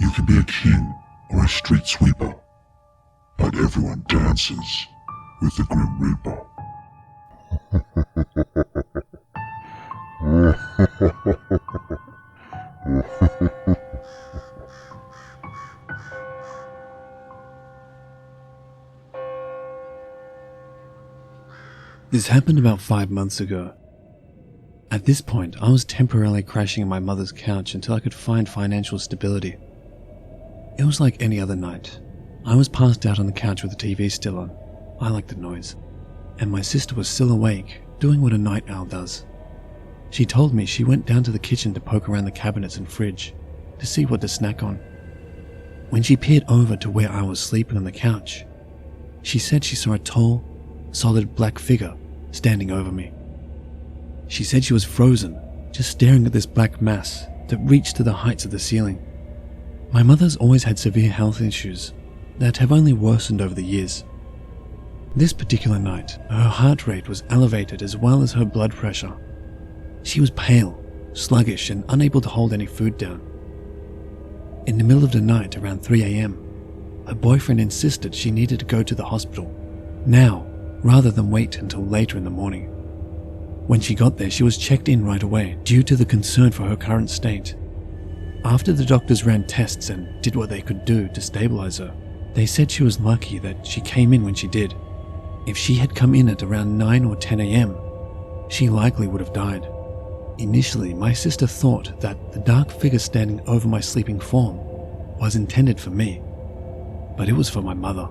You can be a king or a street sweeper, but everyone dances with the Grim Reaper. This happened about 5 months ago. At this point, I was temporarily crashing on my mother's couch until I could find financial stability. It was like any other night. I was passed out on the couch with the TV still on. I liked the noise. And my sister was still awake, doing what a night owl does. She told me she went down to the kitchen to poke around the cabinets and fridge to see what to snack on. When she peered over to where I was sleeping on the couch, she said she saw a tall, solid black figure standing over me. She said she was frozen, just staring at this black mass that reached to the heights of the ceiling. My mother's always had severe health issues that have only worsened over the years. This particular night, her heart rate was elevated as well as her blood pressure. She was pale, sluggish, and unable to hold any food down. In the middle of the night, around 3 a.m., her boyfriend insisted she needed to go to the hospital now rather than wait until later in the morning. When she got there, she was checked in right away due to the concern for her current state. After the doctors ran tests and did what they could do to stabilize her, they said she was lucky that she came in when she did. If she had come in at around 9 or 10 a.m., she likely would have died. Initially, my sister thought that the dark figure standing over my sleeping form was intended for me, but it was for my mother.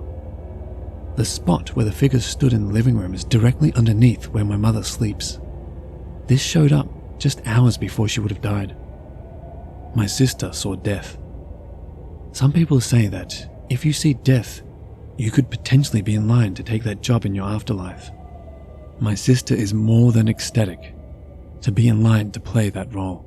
The spot where the figure stood in the living room is directly underneath where my mother sleeps. This showed up just hours before she would have died. My sister saw death. Some people say that if you see death, you could potentially be in line to take that job in your afterlife. My sister is more than ecstatic to be in line to play that role.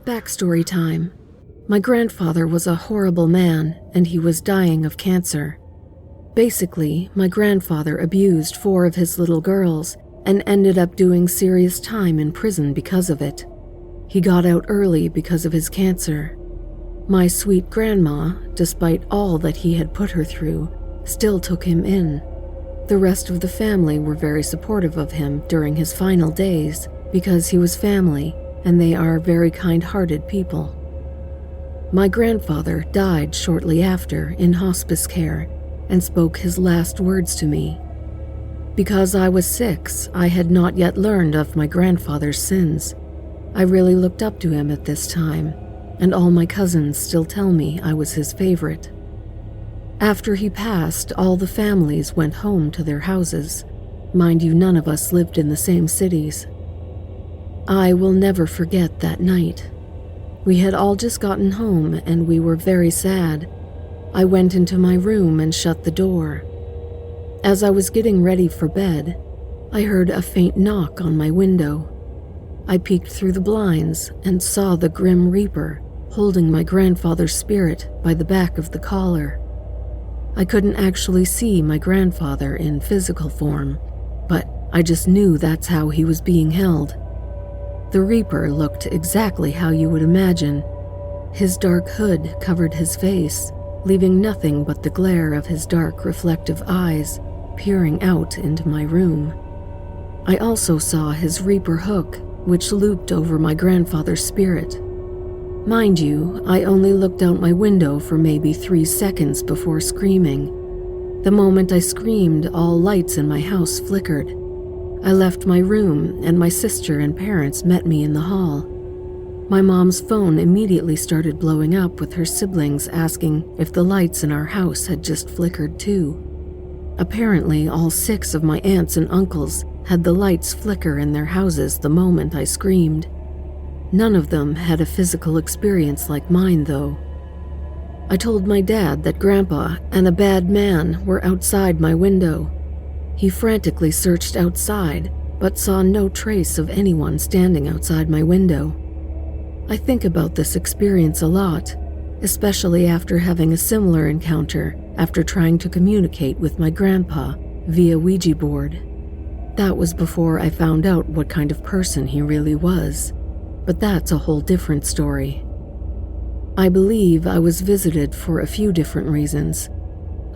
Backstory time. My grandfather was a horrible man, and he was dying of cancer. Basically, my grandfather abused 4 of his little girls and ended up doing serious time in prison because of it. He got out early because of his cancer. My sweet grandma, despite all that he had put her through, still took him in. The rest of the family were very supportive of him during his final days because he was family and they are very kind-hearted people. My grandfather died shortly after in hospice care and spoke his last words to me. Because I was 6, I had not yet learned of my grandfather's sins. I really looked up to him at this time, and all my cousins still tell me I was his favorite. After he passed, all the families went home to their houses. Mind you, none of us lived in the same cities. I will never forget that night. We had all just gotten home and we were very sad. I went into my room and shut the door. As I was getting ready for bed, I heard a faint knock on my window. I peeked through the blinds and saw the Grim Reaper holding my grandfather's spirit by the back of the collar. I couldn't actually see my grandfather in physical form, but I just knew that's how he was being held. The Reaper looked exactly how you would imagine. His dark hood covered his face, leaving nothing but the glare of his dark reflective eyes peering out into my room. I also saw his Reaper hook, which looped over my grandfather's spirit. Mind you, I only looked out my window for maybe 3 seconds before screaming. The moment I screamed, all lights in my house flickered. I left my room, and my sister and parents met me in the hall. My mom's phone immediately started blowing up with her siblings asking if the lights in our house had just flickered too. Apparently, all 6 of my aunts and uncles had the lights flicker in their houses the moment I screamed. None of them had a physical experience like mine, though. I told my dad that Grandpa and a bad man were outside my window. He frantically searched outside, but saw no trace of anyone standing outside my window. I think about this experience a lot, especially after having a similar encounter after trying to communicate with my grandpa via Ouija board. That was before I found out what kind of person he really was, but that's a whole different story. I believe I was visited for a few different reasons.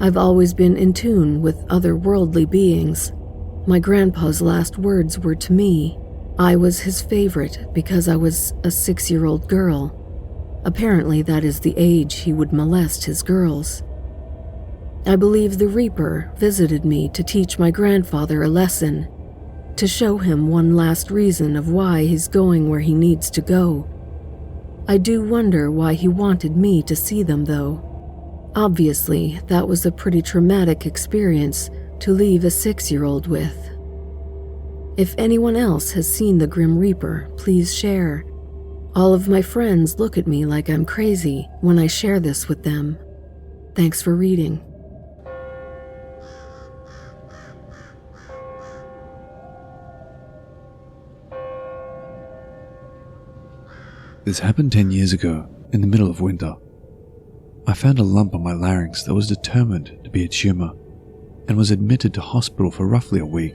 I've always been in tune with otherworldly beings. My grandpa's last words were to me, I was his favorite because I was a 6-year-old girl. Apparently that is the age he would molest his girls. I believe the Reaper visited me to teach my grandfather a lesson, to show him one last reason of why he's going where he needs to go. I do wonder why he wanted me to see them, though. Obviously, that was a pretty traumatic experience to leave a 6-year-old with. If anyone else has seen the Grim Reaper, please share. All of my friends look at me like I'm crazy when I share this with them. Thanks for reading. This happened 10 years ago, in the middle of winter. I found a lump on my larynx that was determined to be a tumor, and was admitted to hospital for roughly a week.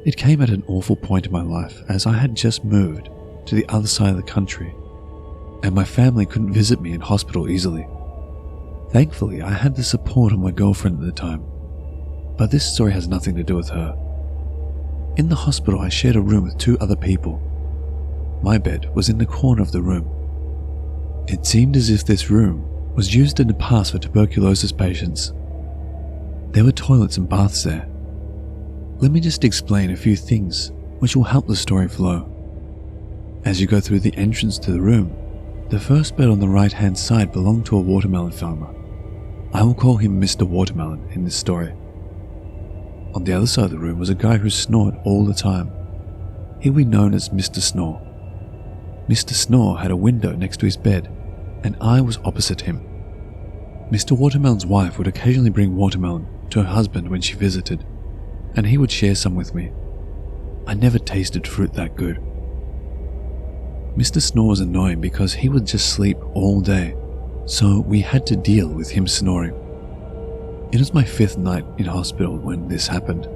It came at an awful point in my life, as I had just moved to the other side of the country, and my family couldn't visit me in hospital easily. Thankfully, I had the support of my girlfriend at the time, but this story has nothing to do with her. In the hospital, I shared a room with 2 other people. My bed was in the corner of the room. It seemed as if this room was used in the past for tuberculosis patients. There were toilets and baths there. Let me just explain a few things which will help the story flow. As you go through the entrance to the room, the first bed on the right-hand side belonged to a watermelon farmer. I will call him Mr. Watermelon in this story. On the other side of the room was a guy who snored all the time. He would be known as Mr. Snore. Mr. Snore had a window next to his bed, and I was opposite him. Mr. Watermelon's wife would occasionally bring watermelon to her husband when she visited, and he would share some with me. I never tasted fruit that good. Mr. Snore was annoying because he would just sleep all day, so we had to deal with him snoring. It was my 5th night in hospital when this happened.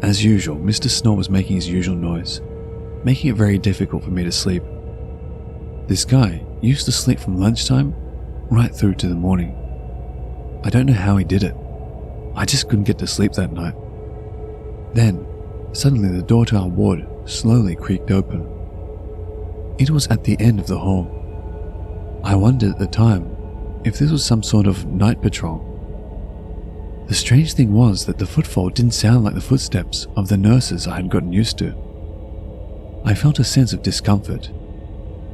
As usual, Mr. Snore was making his usual noise, making it very difficult for me to sleep. This guy used to sleep from lunchtime right through to the morning. I don't know how he did it. I just couldn't get to sleep that night. Then, suddenly the door to our ward slowly creaked open. It was at the end of the hall. I wondered at the time if this was some sort of night patrol. The strange thing was that the footfall didn't sound like the footsteps of the nurses I had gotten used to. I felt a sense of discomfort.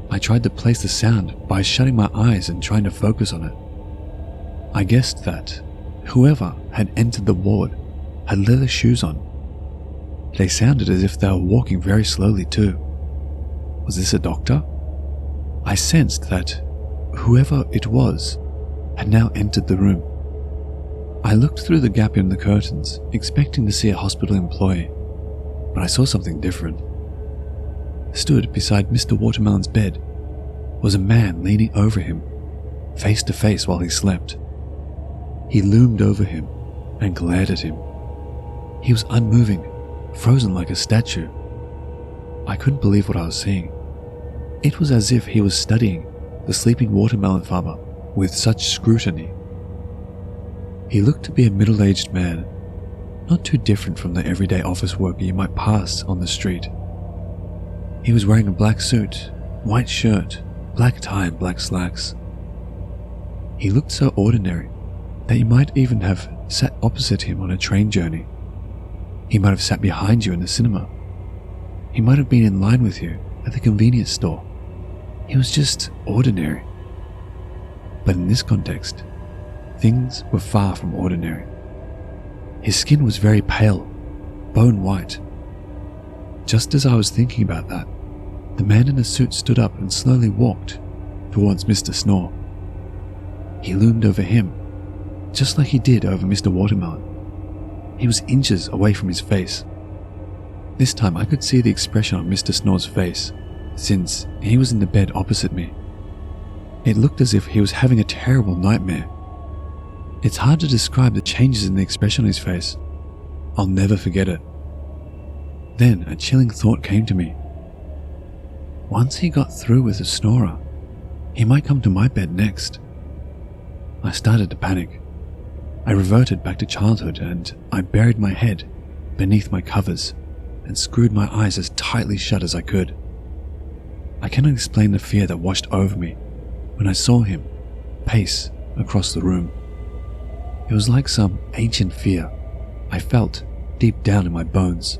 I tried to place the sound by shutting my eyes and trying to focus on it. I guessed that whoever had entered the ward had leather shoes on. They sounded as if they were walking very slowly too. Was this a doctor? I sensed that whoever it was had now entered the room. I looked through the gap in the curtains, expecting to see a hospital employee, but I saw something different. Stood beside Mr. Watermelon's bed was a man leaning over him, face to face while he slept. He loomed over him and glared at him. He was unmoving, frozen like a statue. I couldn't believe what I was seeing. It was as if he was studying the sleeping watermelon farmer with such scrutiny. He looked to be a middle-aged man, not too different from the everyday office worker you might pass on the street. He was wearing a black suit, white shirt, black tie and black slacks. He looked so ordinary that you might even have sat opposite him on a train journey. He might have sat behind you in the cinema. He might have been in line with you at the convenience store. He was just ordinary. But in this context, things were far from ordinary. His skin was very pale, bone white. Just as I was thinking about that, the man in the suit stood up and slowly walked towards Mr. Snore. He loomed over him, just like he did over Mr. Watermelon. He was inches away from his face. This time I could see the expression on Mr. Snore's face, since he was in the bed opposite me. It looked as if he was having a terrible nightmare. It's hard to describe the changes in the expression on his face. I'll never forget it. Then a chilling thought came to me. Once he got through with the snorer, he might come to my bed next. I started to panic. I reverted back to childhood and I buried my head beneath my covers and screwed my eyes as tightly shut as I could. I cannot explain the fear that washed over me when I saw him pace across the room. It was like some ancient fear I felt deep down in my bones.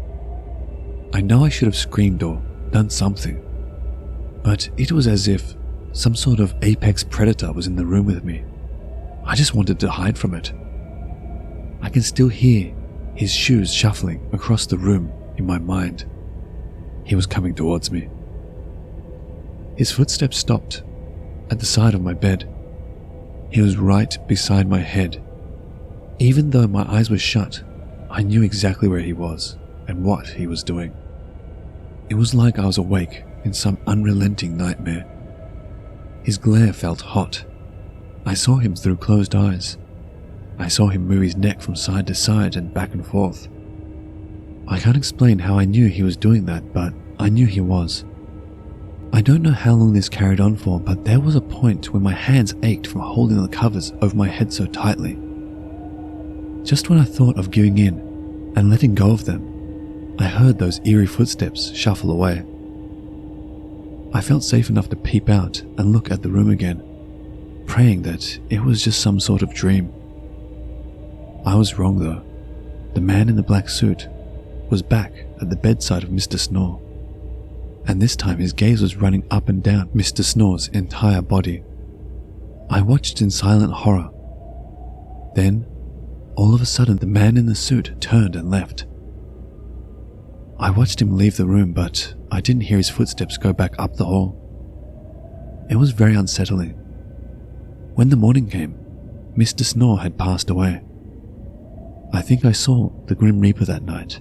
I know I should have screamed or done something, but it was as if some sort of apex predator was in the room with me. I just wanted to hide from it. I can still hear his shoes shuffling across the room in my mind. He was coming towards me. His footsteps stopped at the side of my bed. He was right beside my head. Even though my eyes were shut, I knew exactly where he was and what he was doing. It was like I was awake in some unrelenting nightmare. His glare felt hot. I saw him through closed eyes. I saw him move his neck from side to side and back and forth. I can't explain how I knew he was doing that, but I knew he was. I don't know how long this carried on for, but there was a point when my hands ached from holding the covers over my head so tightly. Just when I thought of giving in and letting go of them, I heard those eerie footsteps shuffle away. I felt safe enough to peep out and look at the room again, praying that it was just some sort of dream. I was wrong though. The man in the black suit was back at the bedside of Mr. Snore, and this time his gaze was running up and down Mr. Snore's entire body. I watched in silent horror. Then, all of a sudden, the man in the suit turned and left. I watched him leave the room, but I didn't hear his footsteps go back up the hall. It was very unsettling. When the morning came, Mr. Snore had passed away. I think I saw the Grim Reaper that night.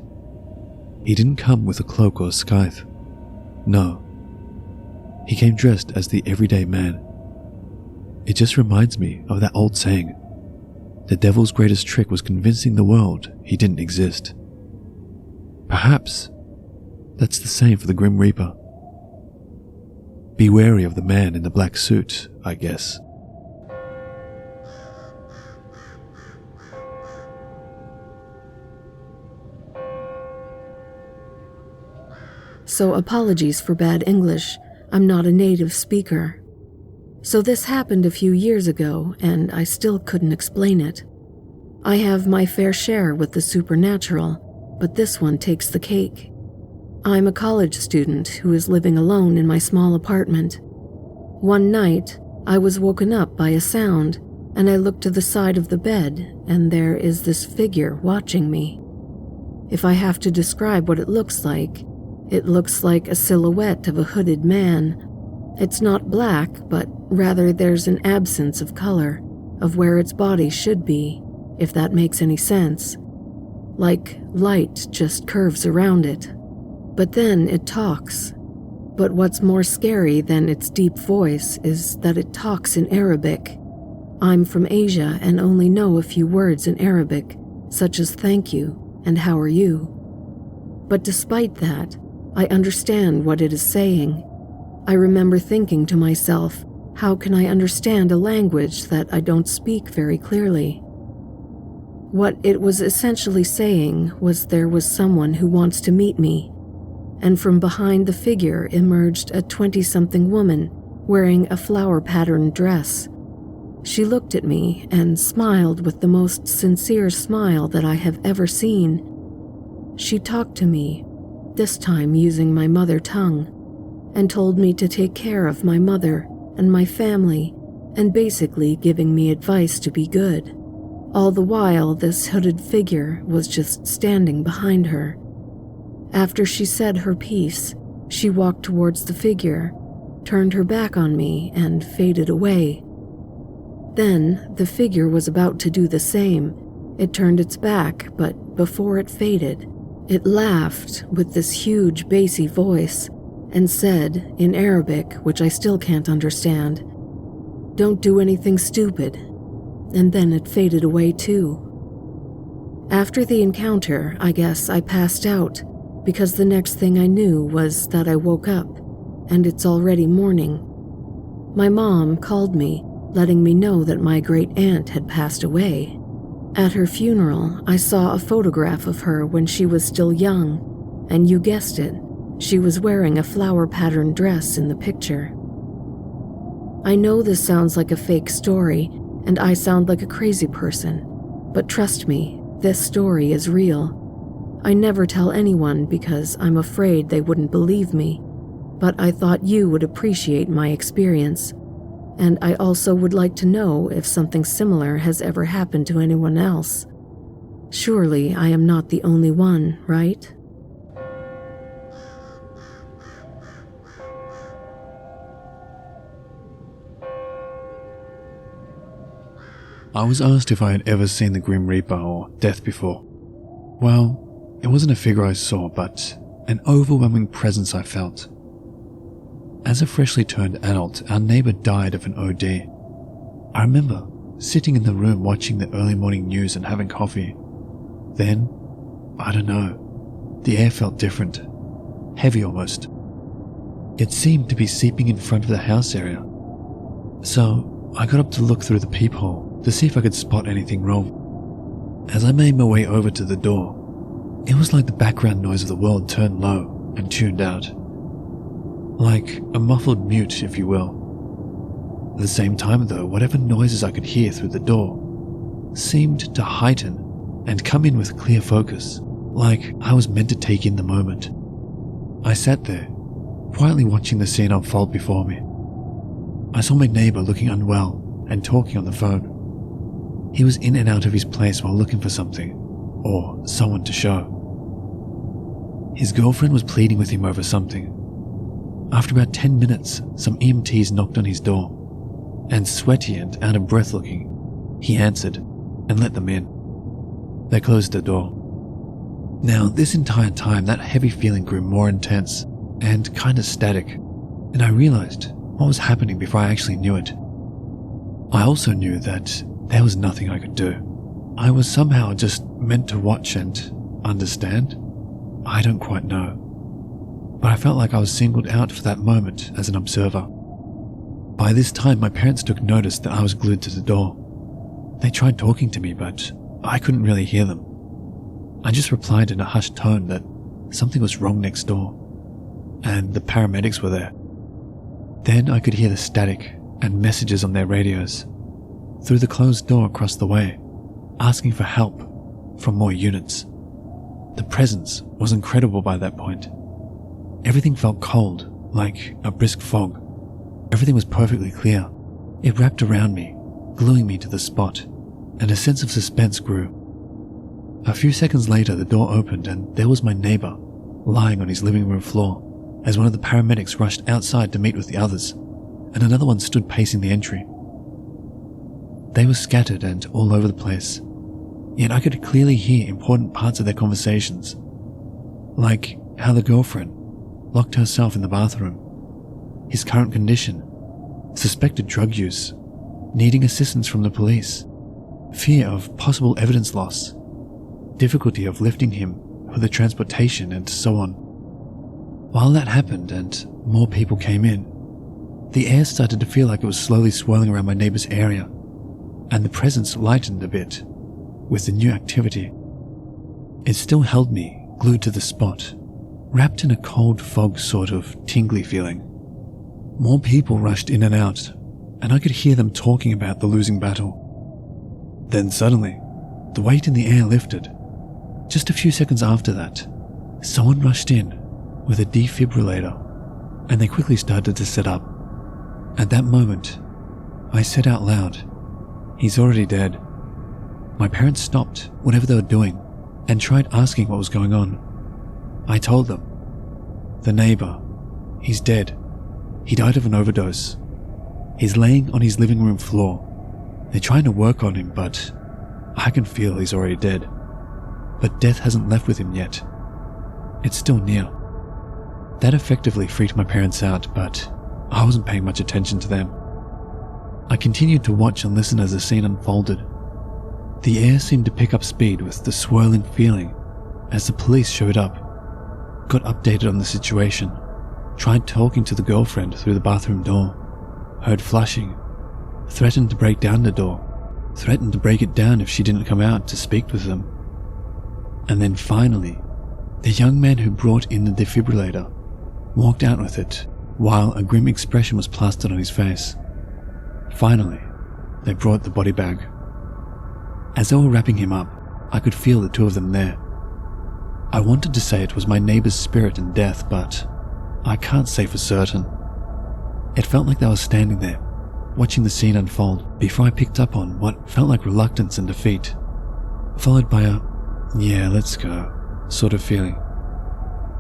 He didn't come with a cloak or a scythe. No. He came dressed as the everyday man. It just reminds me of that old saying, the devil's greatest trick was convincing the world he didn't exist. Perhaps that's the same for the Grim Reaper. Be wary of the man in the black suit, I guess. So apologies for bad English. I'm not a native speaker. So this happened a few years ago, and I still couldn't explain it. I have my fair share with the supernatural, but this one takes the cake. I'm a college student who is living alone in my small apartment. One night, I was woken up by a sound, and I looked to the side of the bed, and there is this figure watching me. If I have to describe what it looks like a silhouette of a hooded man. It's not black, but rather there's an absence of color, of where its body should be, if that makes any sense. Like light just curves around it. But then it talks. But what's more scary than its deep voice is that it talks in Arabic. I'm from Asia and only know a few words in Arabic, such as thank you and how are you. But despite that, I understand what it is saying. I remember thinking to myself, how can I understand a language that I don't speak very clearly? What it was essentially saying was there was someone who wants to meet me, and from behind the figure emerged a 20-something woman wearing a flower-patterned dress. She looked at me and smiled with the most sincere smile that I have ever seen. She talked to me, this time using my mother tongue, and told me to take care of my mother and my family, and basically giving me advice to be good. All the while, this hooded figure was just standing behind her. After she said her piece, she walked towards the figure, turned her back on me, and faded away. Then, the figure was about to do the same. It turned its back, but before it faded, it laughed with this huge bassy voice and said, in Arabic, which I still can't understand, "Don't do anything stupid." And then it faded away too. After the encounter, I guess I passed out, because the next thing I knew was that I woke up, and it's already morning. My mom called me, letting me know that my great-aunt had passed away. At her funeral, I saw a photograph of her when she was still young, and you guessed it, she was wearing a flower-patterned dress in the picture. I know this sounds like a fake story, and I sound like a crazy person, but trust me, this story is real. I never tell anyone because I'm afraid they wouldn't believe me, but I thought you would appreciate my experience, and I also would like to know if something similar has ever happened to anyone else. Surely I am not the only one, right? I was asked if I had ever seen the Grim Reaper or Death before. Well, it wasn't a figure I saw, but an overwhelming presence I felt. As a freshly turned adult, our neighbor died of an OD. I remember sitting in the room watching the early morning news and having coffee. Then, I don't know, the air felt different, heavy almost. It seemed to be seeping in front of the house area. So I got up to look through the peephole to see if I could spot anything wrong. As I made my way over to the door, it was like the background noise of the world turned low and tuned out. Like a muffled mute, if you will. At the same time though, whatever noises I could hear through the door seemed to heighten and come in with clear focus, like I was meant to take in the moment. I sat there, quietly watching the scene unfold before me. I saw my neighbor looking unwell and talking on the phone. He was in and out of his place while looking for something, or someone to show. His girlfriend was pleading with him over something. After about 10 minutes, some EMTs knocked on his door, and sweaty and out of breath looking, he answered and let them in. They closed the door. Now, this entire time, that heavy feeling grew more intense and kind of static, and I realized what was happening before I actually knew it. I also knew that there was nothing I could do. I was somehow just meant to watch and understand. I don't quite know. But I felt like I was singled out for that moment as an observer. By this time, my parents took notice that I was glued to the door. They tried talking to me, but I couldn't really hear them. I just replied in a hushed tone that something was wrong next door, and the paramedics were there. Then I could hear the static and messages on their radios through the closed door across the way, asking for help from more units. The presence was incredible by that point. Everything felt cold, like a brisk fog. Everything was perfectly clear. It wrapped around me, gluing me to the spot, and a sense of suspense grew. A few seconds later, the door opened and there was my neighbor, lying on his living room floor, as one of the paramedics rushed outside to meet with the others, and another one stood pacing the entry. They were scattered and all over the place, yet I could clearly hear important parts of their conversations, like how the girlfriend locked herself in the bathroom, his current condition, suspected drug use, needing assistance from the police, fear of possible evidence loss, difficulty of lifting him for the transportation, and so on. While that happened and more people came in, the air started to feel like it was slowly swirling around my neighbor's area, and the presence lightened a bit with the new activity. It still held me glued to the spot, wrapped in a cold fog sort of tingly feeling. More people rushed in and out, and I could hear them talking about the losing battle. Then suddenly, the weight in the air lifted. Just a few seconds after that, someone rushed in with a defibrillator, and they quickly started to set up. At that moment, I said out loud, "He's already dead." My parents stopped whatever they were doing and tried asking what was going on. I told them, "The neighbor, he's dead. He died of an overdose. He's laying on his living room floor. They're trying to work on him, but I can feel he's already dead. But death hasn't left with him yet. It's still near." That effectively freaked my parents out, but I wasn't paying much attention to them. I continued to watch and listen as the scene unfolded. The air seemed to pick up speed with the swirling feeling as the police showed up, got updated on the situation, tried talking to the girlfriend through the bathroom door, heard flushing, threatened to break down the door, threatened to break it down if she didn't come out to speak with them. And then finally, the young man who brought in the defibrillator walked out with it while a grim expression was plastered on his face. Finally, they brought the body bag. As they were wrapping him up, I could feel the two of them there. I wanted to say it was my neighbor's spirit in death, but I can't say for certain. It felt like they were standing there, watching the scene unfold before I picked up on what felt like reluctance and defeat, followed by a, yeah, let's go, sort of feeling.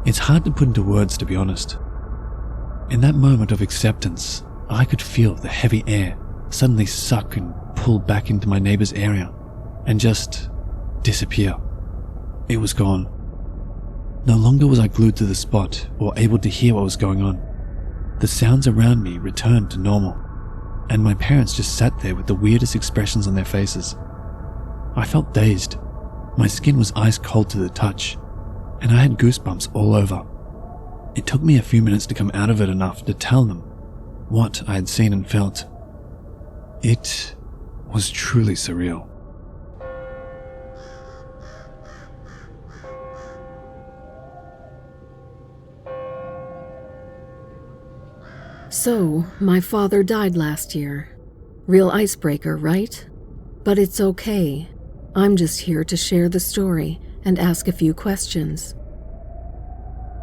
It's hard to put into words, to be honest. In that moment of acceptance, I could feel the heavy air suddenly suck and pull back into my neighbor's area and just disappear. It was gone. No longer was I glued to the spot or able to hear what was going on. The sounds around me returned to normal, and my parents just sat there with the weirdest expressions on their faces. I felt dazed. My skin was ice cold to the touch, and I had goosebumps all over. It took me a few minutes to come out of it enough to tell them what I had seen and felt. It was truly surreal. So, my father died last year. Real icebreaker, right? But it's okay. I'm just here to share the story and ask a few questions.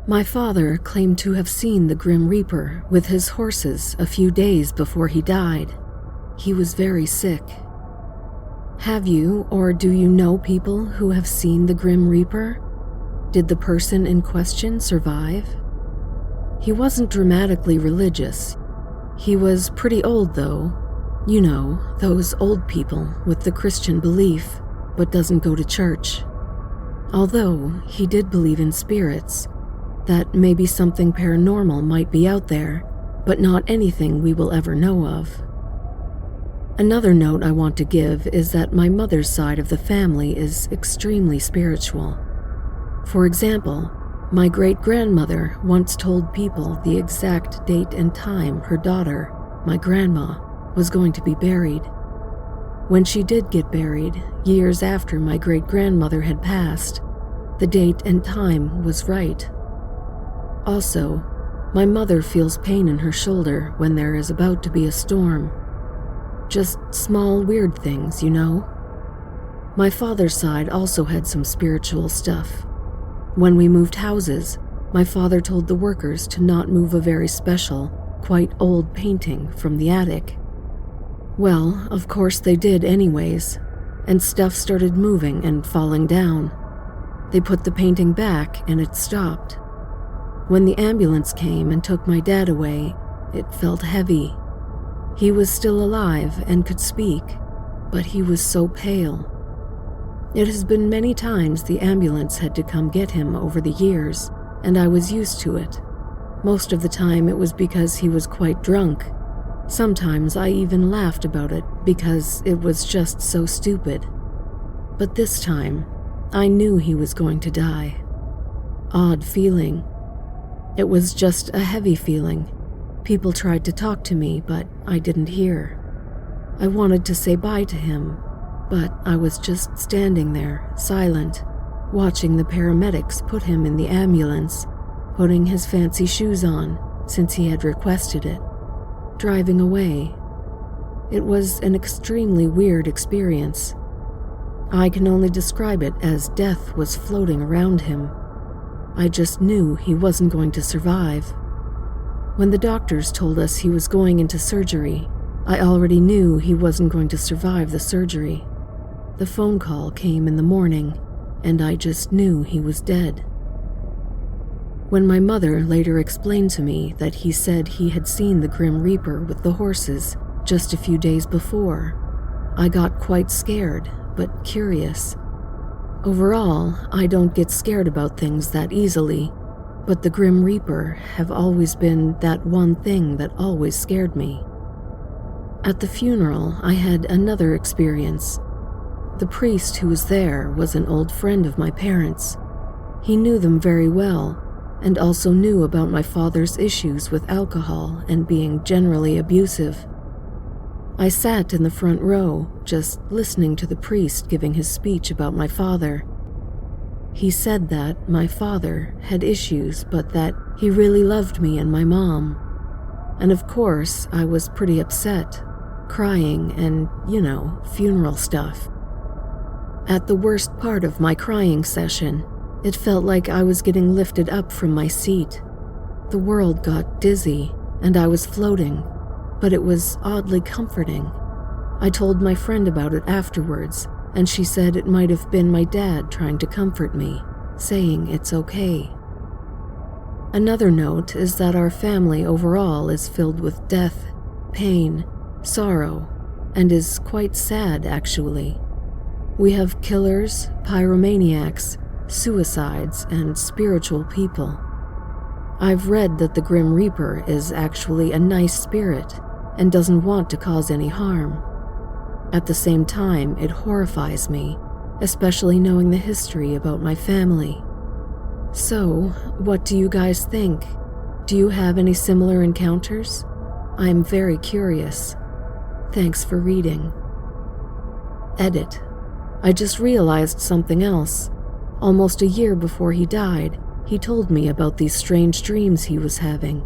My father claimed to have seen the Grim Reaper with his horses a few days before he died. He was very sick. Have you or do you know people who have seen the Grim Reaper? Did the person in question survive? He wasn't dramatically religious. He was pretty old though. You know, those old people with the Christian belief, but doesn't go to church. Although he did believe in spirits, that maybe something paranormal might be out there, but not anything we will ever know of. Another note I want to give is that my mother's side of the family is extremely spiritual. For example, my great-grandmother once told people the exact date and time her daughter, my grandma, was going to be buried. When she did get buried, years after my great-grandmother had passed, the date and time was right. Also, my mother feels pain in her shoulder when there is about to be a storm. Just small weird things, you know? My father's side also had some spiritual stuff. When we moved houses, my father told the workers to not move a very special, quite old painting from the attic. Well, of course they did anyways, and stuff started moving and falling down. They put the painting back and it stopped. When the ambulance came and took my dad away, it felt heavy. He was still alive and could speak, but he was so pale. It has been many times the ambulance had to come get him over the years, and I was used to it. Most of the time it was because he was quite drunk. Sometimes I even laughed about it because it was just so stupid. But this time, I knew he was going to die. Odd feeling. It was just a heavy feeling. People tried to talk to me, but I didn't hear. I wanted to say bye to him, but I was just standing there, silent, watching the paramedics put him in the ambulance, putting his fancy shoes on, since he had requested it, driving away. It was an extremely weird experience. I can only describe it as death was floating around him. I just knew he wasn't going to survive. When the doctors told us he was going into surgery, I already knew he wasn't going to survive the surgery. The phone call came in the morning, and I just knew he was dead. When my mother later explained to me that he said he had seen the Grim Reaper with the horses just a few days before, I got quite scared, but curious. Overall, I don't get scared about things that easily, but the Grim Reaper have always been that one thing that always scared me. At the funeral, I had another experience. The priest who was there was an old friend of my parents. He knew them very well, and also knew about my father's issues with alcohol and being generally abusive. I sat in the front row, just listening to the priest giving his speech about my father. He said that my father had issues, but that he really loved me and my mom. And of course, I was pretty upset, crying and, funeral stuff. At the worst part of my crying session, it felt like I was getting lifted up from my seat. The world got dizzy, and I was floating, but it was oddly comforting. I told my friend about it afterwards, and she said it might have been my dad trying to comfort me, saying it's okay. Another note is that our family overall is filled with death, pain, sorrow, and is quite sad, actually. We have killers, pyromaniacs, suicides, and spiritual people. I've read that the Grim Reaper is actually a nice spirit and doesn't want to cause any harm. At the same time, it horrifies me, especially knowing the history about my family. So, what do you guys think? Do you have any similar encounters? I'm very curious. Thanks for reading. Edit. I just realized something else. Almost a year before he died, he told me about these strange dreams he was having.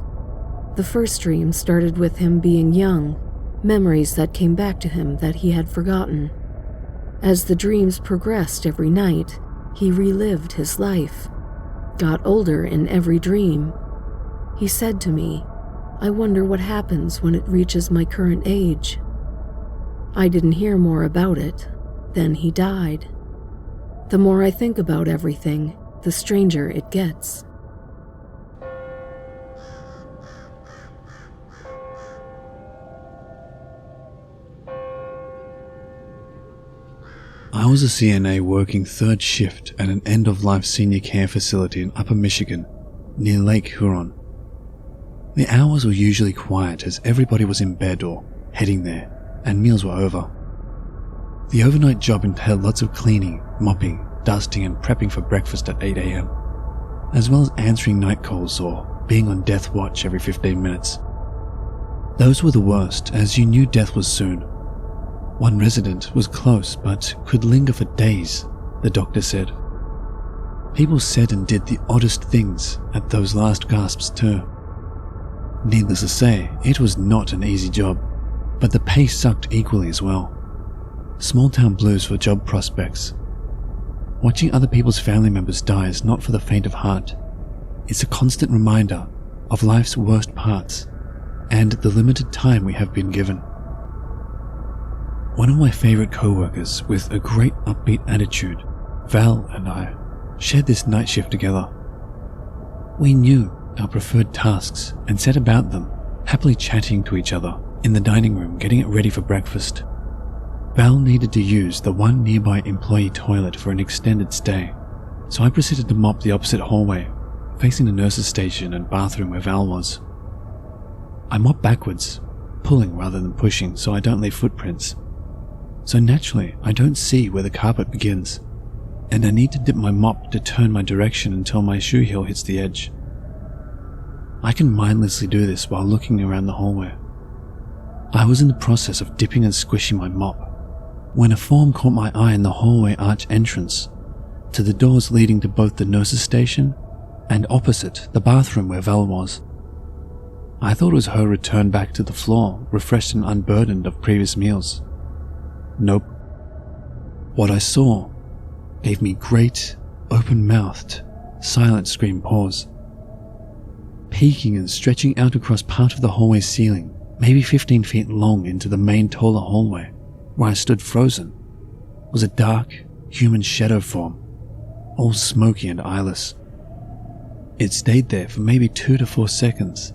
The first dream started with him being young, memories that came back to him that he had forgotten. As the dreams progressed every night, he relived his life, got older in every dream. He said to me, "I wonder what happens when it reaches my current age." I didn't hear more about it. Then he died. The more I think about everything, the stranger it gets. I was a CNA working third shift at an end-of-life senior care facility in Upper Michigan, near Lake Huron. The hours were usually quiet as everybody was in bed or heading there, and meals were over. The overnight job entailed lots of cleaning, mopping, dusting, and prepping for breakfast at 8 a.m., as well as answering night calls or being on death watch every 15 minutes. Those were the worst, as you knew death was soon. One resident was close but could linger for days, the doctor said. People said and did the oddest things at those last gasps too. Needless to say, it was not an easy job, but the pay sucked equally as well. Small-town blues for job prospects. Watching other people's family members die is not for the faint of heart. It's a constant reminder of life's worst parts and the limited time we have been given. One of my favorite co-workers with a great upbeat attitude, Val, and I shared this night shift together. We knew our preferred tasks and set about them, happily chatting to each other in the dining room, getting it ready for breakfast. Val needed to use the one nearby employee toilet for an extended stay, so I proceeded to mop the opposite hallway, facing the nurse's station and bathroom where Val was. I mop backwards, pulling rather than pushing so I don't leave footprints. So naturally, I don't see where the carpet begins, and I need to dip my mop to turn my direction until my shoe heel hits the edge. I can mindlessly do this while looking around the hallway. I was in the process of dipping and squishing my mop when a form caught my eye in the hallway arch entrance to the doors leading to both the nurse's station and opposite the bathroom where Val was. I thought it was her return back to the floor, refreshed and unburdened of previous meals. Nope. What I saw gave me great, open-mouthed, silent scream pause. Peeking and stretching out across part of the hallway ceiling, maybe 15 feet long into the main taller hallway, where I stood frozen, was a dark, human shadow form, all smoky and eyeless. It stayed there for maybe 2 to 4 seconds,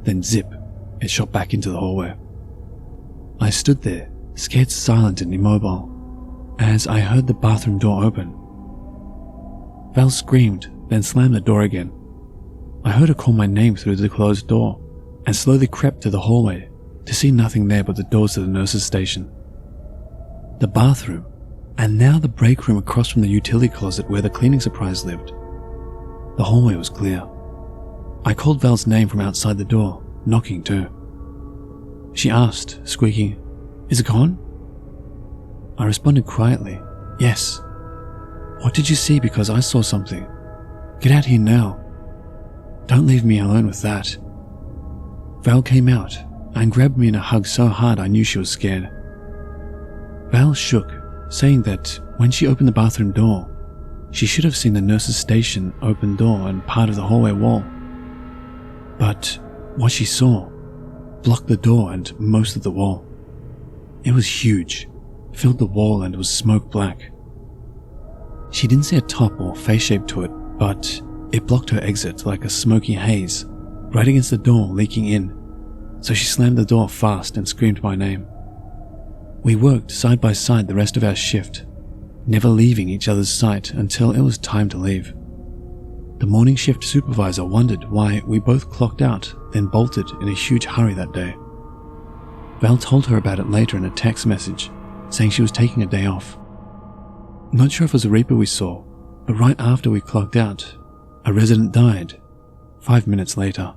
then zip, it shot back into the hallway. I stood there, scared silent and immobile, as I heard the bathroom door open. Val screamed, then slammed the door again. I heard her call my name through the closed door, and slowly crept to the hallway to see nothing there but the doors to the nurse's station. The bathroom and now the break room across from the utility closet where the cleaning supplies lived. The hallway was clear. I called Val's name from outside the door, knocking too. She asked, squeaking, "Is it gone?" I responded quietly, "Yes." "What did you see? Because I saw something. Get out here now. Don't leave me alone with that." Val came out and grabbed me in a hug so hard I knew she was scared. Val shook, saying that when she opened the bathroom door, she should have seen the nurse's station open door and part of the hallway wall. But what she saw blocked the door and most of the wall. It was huge, filled the wall and was smoke black. She didn't see a top or face shape to it, but it blocked her exit like a smoky haze, right against the door leaking in, so she slammed the door fast and screamed my name. We worked side by side the rest of our shift, never leaving each other's sight until it was time to leave. The morning shift supervisor wondered why we both clocked out, then bolted in a huge hurry that day. Val told her about it later in a text message, saying she was taking a day off. Not sure if it was a Reaper we saw, but right after we clocked out, a resident died, 5 minutes later.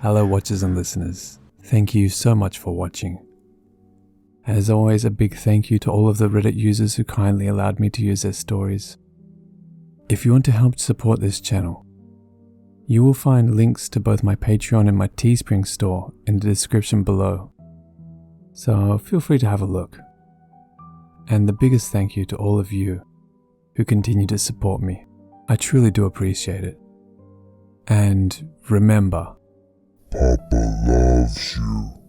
Hello watchers and listeners, thank you so much for watching. As always, a big thank you to all of the Reddit users who kindly allowed me to use their stories. If you want to help support this channel, you will find links to both my Patreon and my Teespring store in the description below, so feel free to have a look. And the biggest thank you to all of you who continue to support me. I truly do appreciate it. And remember, Papa loves you.